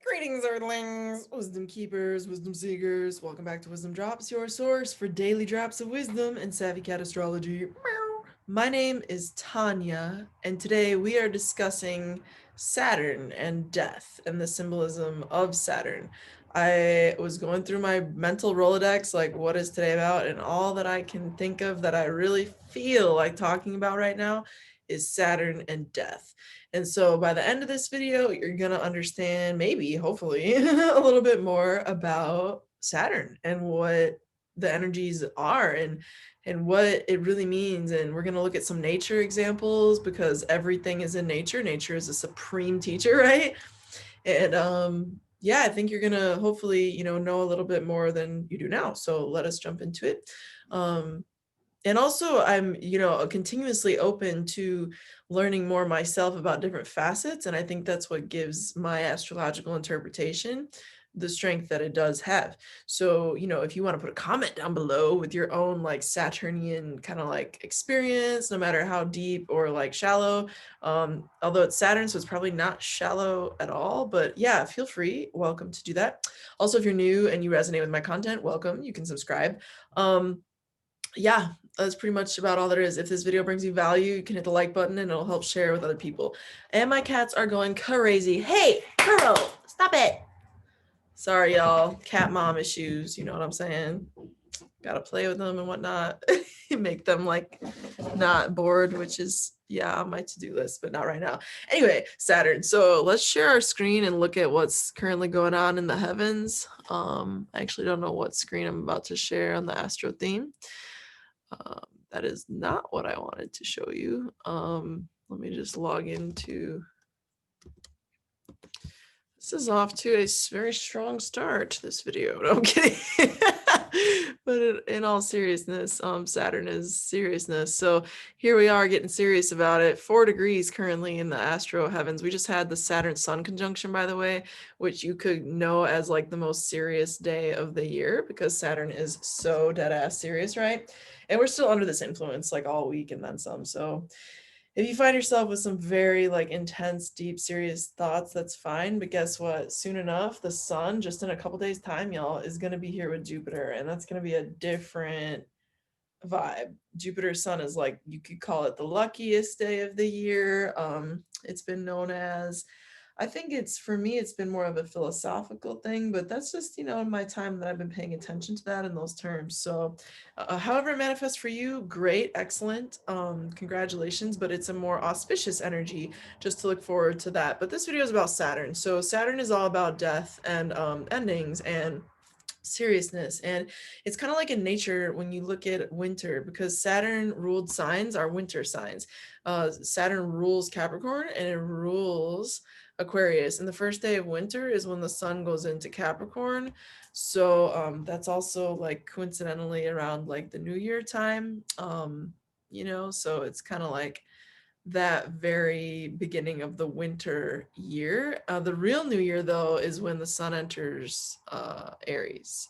Greetings, Earthlings, wisdom keepers, wisdom seekers. Welcome back to WizdomDropz, your source for daily drops of wisdom and savvy cat astrology. My name is Tonia, and today we are discussing Saturn and death and the symbolism of Saturn. I was going through my mental Rolodex, like, what is today about? And all that I can think of that I really feel like talking about right now is Saturn and death. And so by the end of this video, you're going to understand, maybe, hopefully, a little bit more about Saturn and what the energies are and what it really means. And we're going to look at some nature examples because everything is in nature. Nature is a supreme teacher, right? And yeah, I think you're going to hopefully, know a little bit more than you do now. So let us jump into it. And also I'm, continuously open to learning more myself about different facets. And I think that's what gives my astrological interpretation the strength that it does have. So, if you want to put a comment down below with your own like Saturnian kind of like experience, no matter how deep or like shallow, although it's Saturn, so it's probably not shallow at all, but yeah, feel free, welcome to do that. Also, if you're new and you resonate with my content, welcome, you can subscribe. Yeah, that's pretty much about all there is. If this video brings you value, you can hit the like button and it'll help share with other people. And my cats are going crazy. Hey, Kuro, stop it. Sorry, y'all. Cat mom issues. You know what I'm saying? Gotta play with them and whatnot. Make them like not bored, which is, yeah, on my to-do list, but not right now. Anyway, Saturn. So let's share our screen and look at what's currently going on in the heavens. I actually don't know what screen I'm about to share on the astro theme. That is not what I wanted to show you. Let me just log into. This is off to a very strong start, this video. No, I'm kidding. But in all seriousness, Saturn is seriousness. So here we are getting serious about it. 4 degrees currently in the astro heavens. We just had the Saturn-Sun conjunction, by the way, which you could know as like the most serious day of the year because Saturn is so dead ass serious, right? And we're still under this influence like all week and then some. So if you find yourself with some very like intense, deep, serious thoughts, that's fine. But guess what? Soon enough, the sun, just in a couple days' time, y'all, is going to be here with Jupiter. And that's going to be a different vibe. Jupiter's sun is like, you could call it the luckiest day of the year. It's been known as, I think it's, for me, it's been more of a philosophical thing, but that's just, in my time that I've been paying attention to that in those terms. So however it manifests for you, great, excellent, congratulations, but it's a more auspicious energy just to look forward to that. But this video is about Saturn. So Saturn is all about death and endings and seriousness, and it's kind of like in nature when you look at winter, because Saturn ruled signs are winter signs. Saturn rules Capricorn and it rules Aquarius, and the first day of winter is when the sun goes into Capricorn. So that's also like coincidentally around like the New Year time, so it's kind of like that very beginning of the winter year. The real New Year, though, is when the sun enters Aries,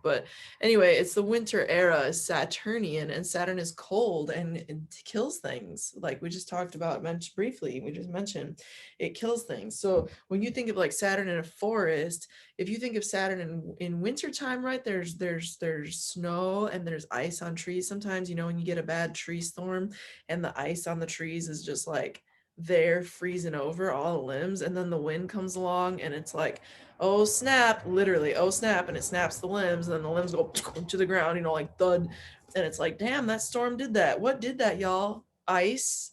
But anyway, it's the winter era, Saturnian, and Saturn is cold and it kills things. Like we just talked about, briefly, we just mentioned, it kills things. So when you think of like Saturn in a forest, if you think of Saturn in wintertime, right, there's snow and there's ice on trees. Sometimes, when you get a bad tree storm, and the ice on the trees is just like there freezing over all the limbs, and then the wind comes along and it's like, oh snap, literally, oh snap, and it snaps the limbs, and then the limbs go to the ground, like thud, and it's like, damn, that storm did that. What did that, y'all? Ice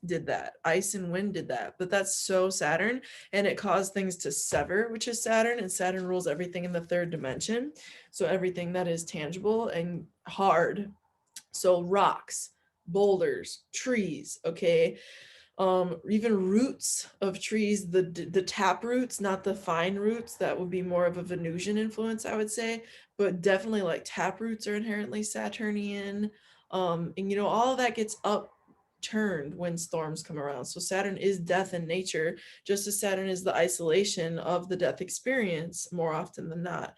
did that. Ice and wind did that. But that's so Saturn, and it caused things to sever, which is Saturn, and Saturn rules everything in the 3rd dimension, so everything that is tangible and hard. So rocks, boulders, trees, okay, even roots of trees, the tap roots, not the fine roots, that would be more of a Venusian influence, I would say, but definitely like tap roots are inherently Saturnian. And all of that gets upturned when storms come around. So Saturn is death in nature, just as Saturn is the isolation of the death experience more often than not.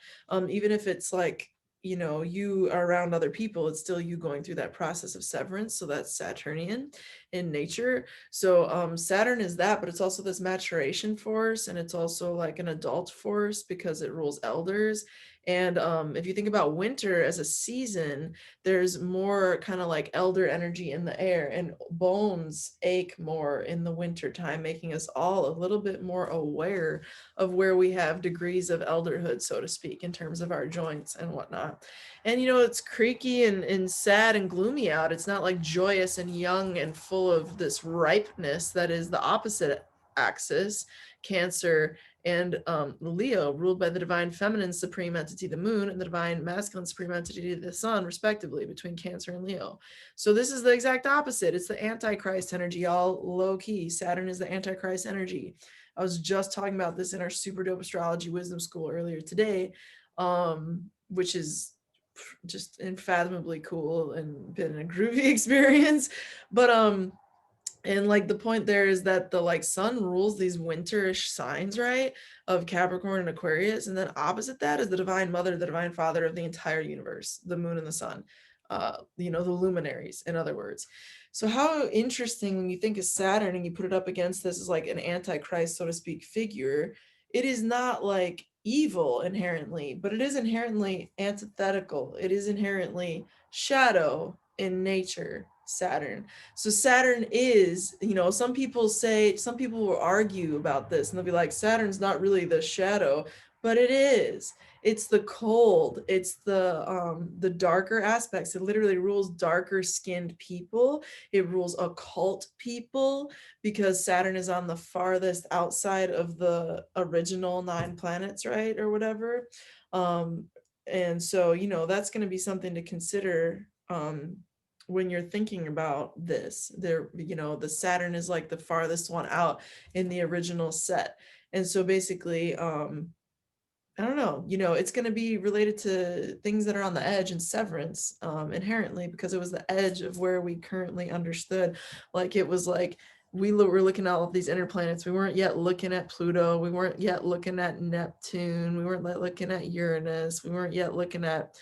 Even if it's like, you are around other people, it's still you going through that process of severance. So that's Saturnian. in nature. So Saturn is that, but it's also this maturation force, and it's also like an adult force because it rules elders. And if you think about winter as a season, there's more kind of like elder energy in the air, and bones ache more in the winter time, making us all a little bit more aware of where we have degrees of elderhood, so to speak, in terms of our joints and whatnot. And it's creaky and sad and gloomy out. It's not like joyous and young and full of this ripeness that is the opposite axis, Cancer and Leo, ruled by the divine feminine supreme entity, the moon, and the divine masculine supreme entity, the sun, respectively, between Cancer and Leo. So this is the exact opposite. It's the Antichrist energy, all low key. Saturn is the Antichrist energy. I was just talking about this in our super dope astrology wisdom school earlier today, which is just unfathomably cool and been a groovy experience. But and like the point there is that the like sun rules these winterish signs, right, of Capricorn and Aquarius, and then opposite that is the divine mother, the divine father of the entire universe, the moon and the sun, the luminaries, in other words. So how interesting when you think of Saturn and you put it up against this as like an antichrist, so to speak, figure. It is not like evil inherently, but it is inherently antithetical. It is inherently shadow in nature, Saturn. So Saturn is, some people will argue about this and they'll be like, Saturn's not really the shadow, but it is. It's the cold, it's the darker aspects. It literally rules darker skinned people. It rules occult people because Saturn is on the farthest outside of the original 9 planets, right? Or whatever. And so, that's going to be something to consider when you're thinking about this. The Saturn is like the farthest one out in the original set. And so basically, I don't know, it's going to be related to things that are on the edge and severance inherently, because it was the edge of where we currently understood. Like it was like we were looking at all of these inner planets. We weren't yet looking at Pluto. We weren't yet looking at Neptune. We weren't yet looking at Uranus. We weren't yet looking at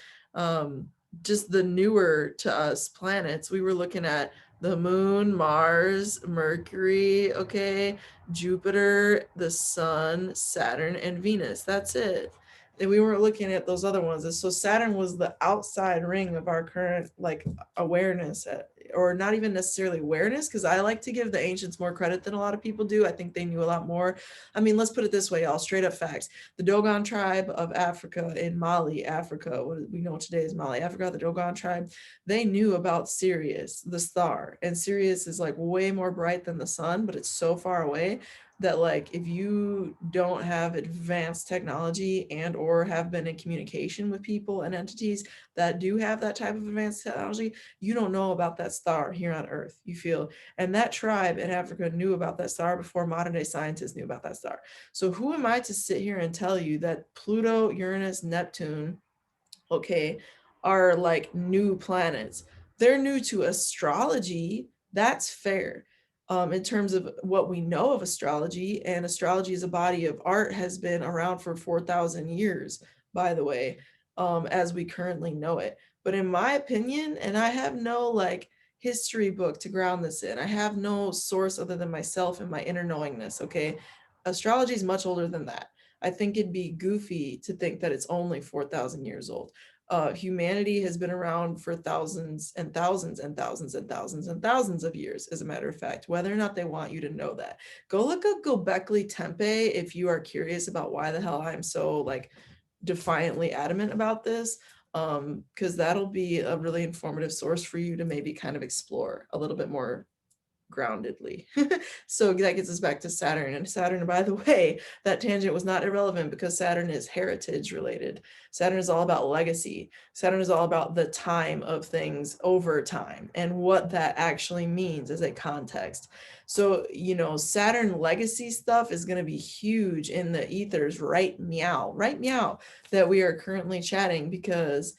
just the newer to us planets. We were looking at the moon, Mars, Mercury, okay, Jupiter, the sun, Saturn, and Venus. That's it. And we weren't looking at those other ones. And so Saturn was the outside ring of our current like awareness, or not even necessarily awareness, because I like to give the ancients more credit than a lot of people do. I think they knew a lot more. I mean, let's put it this way, y'all, straight up facts. The Dogon tribe of Africa in Mali, Africa, what we know today is Mali, Africa, the Dogon tribe, they knew about Sirius, the star. And Sirius is like way more bright than the sun, but it's so far away that like if you don't have advanced technology and or have been in communication with people and entities that do have that type of advanced technology, you don't know about that star here on Earth, you feel. And that tribe in Africa knew about that star before modern day scientists knew about that star. So who am I to sit here and tell you that Pluto, Uranus, Neptune, okay, are like new planets? They're new to astrology. That's fair. In terms of what we know of astrology, and astrology as a body of art has been around for 4,000 years, by the way, as we currently know it. But in my opinion, and I have no like history book to ground this in, I have no source other than myself and my inner knowingness, okay? Astrology is much older than that. I think it'd be goofy to think that it's only 4,000 years old. Humanity has been around for thousands and thousands and thousands and thousands and thousands of years, as a matter of fact, whether or not they want you to know that. Go look up Göbekli Tepe if you are curious about why the hell I'm so like defiantly adamant about this, because that'll be a really informative source for you to maybe kind of explore a little bit more groundedly. So that gets us back to Saturn. And Saturn, by the way, that tangent was not irrelevant because Saturn is heritage related. Saturn is all about legacy. Saturn is all about the time of things over time and what that actually means as a context. So, Saturn legacy stuff is going to be huge in the ethers right meow, that we are currently chatting, because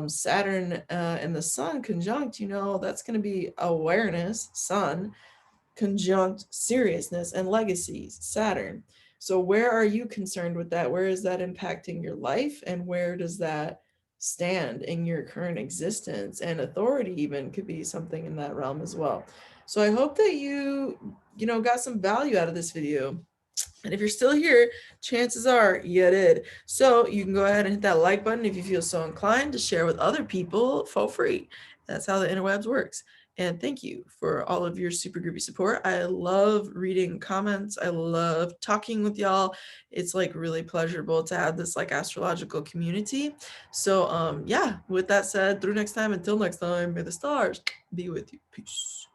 Saturn and the sun conjunct, that's going to be awareness, sun, conjunct seriousness and legacies, Saturn. So where are you concerned with that? Where is that impacting your life? And where does that stand in your current existence? And authority even could be something in that realm as well. So I hope that you got some value out of this video. And if you're still here, chances are you did. So you can go ahead and hit that like button if you feel so inclined to share with other people for free. That's how the interwebs works. And thank you for all of your super groupie support. I love reading comments. I love talking with y'all. It's like really pleasurable to have this like astrological community. So yeah, with that said, through next time, until next time, may the stars be with you. Peace.